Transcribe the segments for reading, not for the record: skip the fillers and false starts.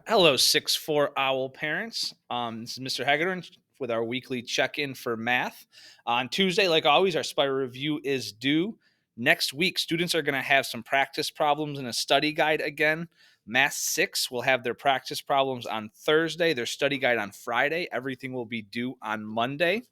Hello, 6'4" owl parents. This is Mr. Hagedorn with our weekly check-in for math. On Tuesday, like always, our Spire review is due. Next week, students are going to have some practice problems in a study guide again. Math 6 will have their practice problems on Thursday, their study guide on Friday. Everything will be due on Monday.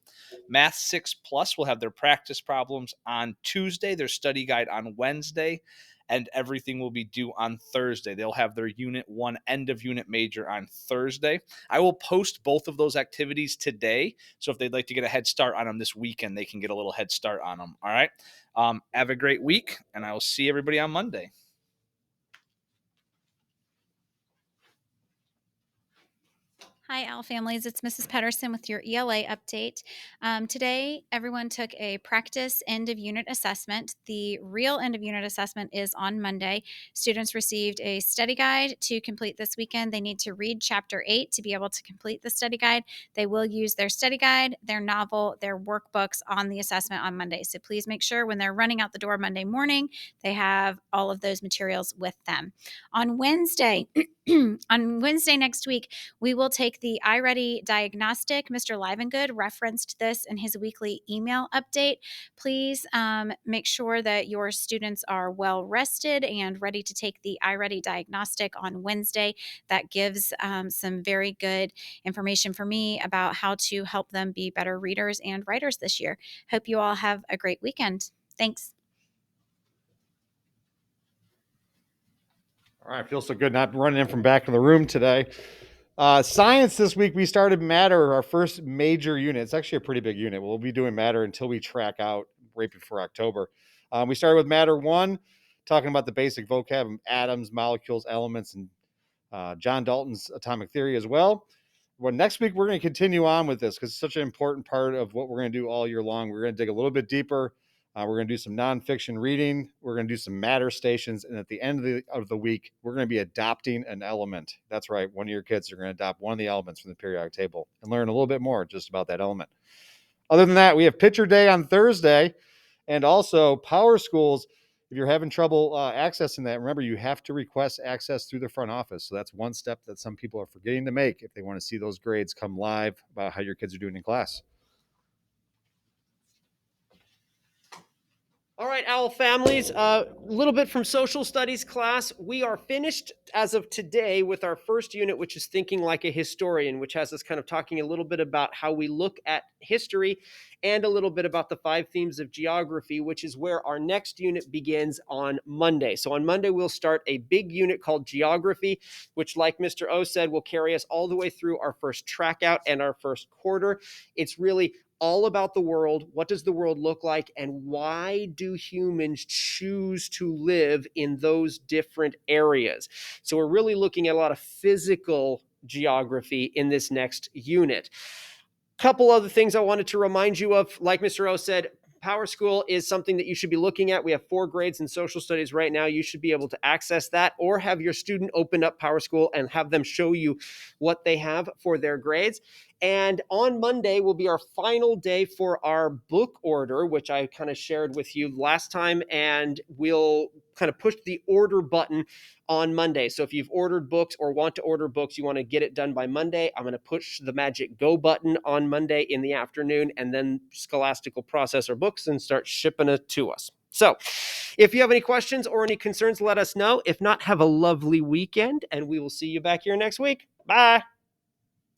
Math 6 Plus will have their practice problems on Tuesday, their study guide on Wednesday, and everything will be due on Thursday. They'll have their Unit 1 end of unit major on Thursday. I will post both of those activities today. So if they'd like to get a head start on them this weekend, they can get a little head start on them. All right. Have a great week, and I will see everybody on Monday. Hi, OWL families. It's Mrs. Pedersen with your ELA update. Today, everyone took a practice end of unit assessment. The real end of unit assessment is on Monday. Students received a study guide to complete this weekend. They need to read Chapter 8 to be able to complete the study guide. They will use their study guide, their novel, their workbooks on the assessment on Monday. So please make sure when they're running out the door Monday morning, they have all of those materials with them. On Wednesday, next week, we will take the iReady diagnostic. Mr. Livengood referenced this in his weekly email update. Please make sure that your students are well rested and ready to take the iReady diagnostic on Wednesday. That gives some very good information for me about how to help them be better readers and writers this year. Hope you all have a great weekend. Thanks. All right, feels so good not running in from back in the room today. Science this week, we started Matter, our first major unit. It's actually a pretty big unit. We'll be doing Matter until we track out right before October. We started with Matter 1, talking about the basic vocab of atoms, molecules, elements, and John Dalton's atomic theory as well. Well, next week, we're going to continue on with this because it's such an important part of what we're going to do all year long. We're going to dig a little bit deeper. We're going to do some nonfiction reading. We're going to do some matter stations. And at the end of the week, we're going to be adopting an element. That's right. One of your kids are going to adopt one of the elements from the periodic table and learn a little bit more just about that element. Other than that, we have Picture Day on Thursday and also Power Schools. If you're having trouble accessing that, remember, you have to request access through the front office. So that's one step that some people are forgetting to make if they want to see those grades come live about how your kids are doing in class. All right, OWL families, a little bit from social studies class. We are finished as of today with our first unit, which is Thinking Like a Historian, which has us kind of talking a little bit about how we look at history and a little bit about the 5 themes of geography, which is where our next unit begins on Monday. So on Monday, we'll start a big unit called Geography, which, like Mr. O said, will carry us all the way through our first track out and our first quarter. It's really all about the world. What does the world look like, and why do humans choose to live in those different areas? So we're really looking at a lot of physical geography in this next unit. Couple other things I wanted to remind you of. Like Mr. O said, Power School is something that you should be looking at. We have 4 grades in social studies right now. You should be able to access that, or have your student open up Power School and have them show you what they have for their grades. And on Monday will be our final day for our book order, which I kind of shared with you last time. And we'll kind of push the order button on Monday. So if you've ordered books or want to order books, you want to get it done by Monday, I'm going to push the magic go button on Monday in the afternoon, and then Scholastic will process our books and start shipping it to us. So if you have any questions or any concerns, let us know. If not, have a lovely weekend, and we will see you back here next week. Bye.